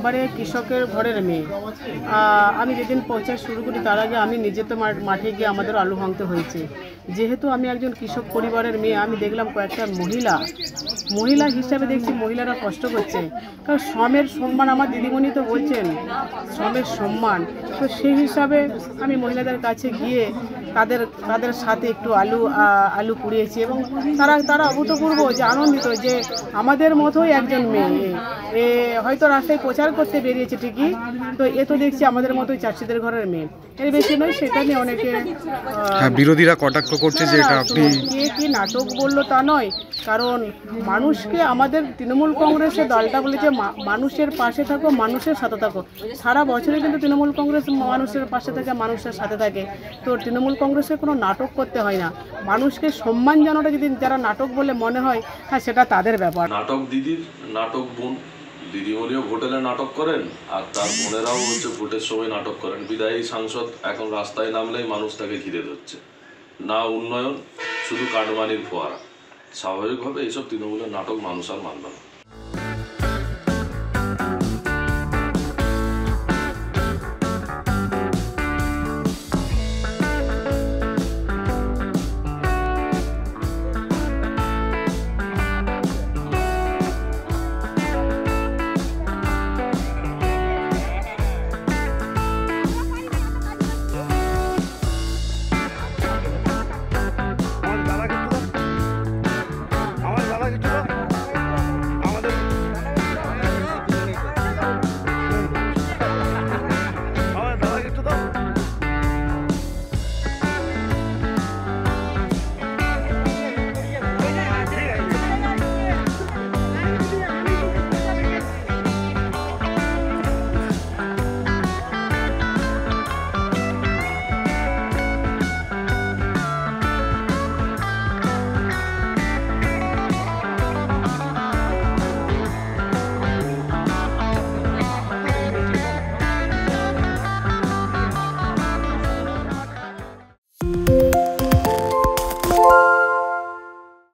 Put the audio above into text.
একবারে কৃষকের ঘরের মেয়ে। আমি যেদিন প্রচার শুরু করি তার আগে আমি নিজে তো মাঠে গিয়ে আমাদের আলু ভাঙতে হয়েছে। যেহেতু আমি একজন কৃষক পরিবারের মেয়ে, আমি দেখলাম কয়েকটা মহিলা হিসাবে দেখছি মহিলারা কষ্ট করছে। কারণ শ্রমের সম্মান, আমার দিদিমণি তো বলছেন শ্রমের সম্মান, তো সেই হিসাবে আমি মহিলাদের কাছে গিয়ে তাদের সাথে একটু আলু কুড়িয়েছি এবং তারা অভূতপূর্ব যে আনন্দিত যে আমাদের মতোই একজন মেয়ে হয়তো রাস্তায় প্রচার করতে বেরিয়েছে ঠিকই, তো এ তো দেখছি আমাদের মতোই চাষিদের ঘরের মেয়ে। এর বেশি নয়, সেটা নিয়ে অনেকে বিরোধীরা কটাক্ষ করছে যে এটা আপনি কি নাটক বললো তা নয়। কারণ মানুষকে আমাদের তৃণমূল কংগ্রেসের দলটা বলেছে মানুষের পাশে থাকো, মানুষের সাথে থাকো। সারা বছরে কিন্তু তৃণমূল কংগ্রেস মানুষের পাশে থাকে, মানুষের সাথে থাকে। তো তৃণমূল কংগ্রেসের কোনো নাটক করতে হয় না। মানুষকে সম্মান জানাটা যদি যারা নাটক বলে মনে হয়, হ্যাঁ সেটা তাদের ব্যাপার। নাটক দিদির, নাটক বোন। দিদিমণিও ভোটেলে নাটক করেন আর তার বোনেরাও ভোটের সময় নাটক করেন। বিদায়ী সাংসদ এখন রাস্তায় নামলেই মানুষ তাকে ঘিরে ধরছে। না উন্নয়ন, শুধু কাটমানির ফোয়ারা। স্বাভাবিকভাবে এইসব তৃণমূলের নাটক মানুষ আর মানবে না।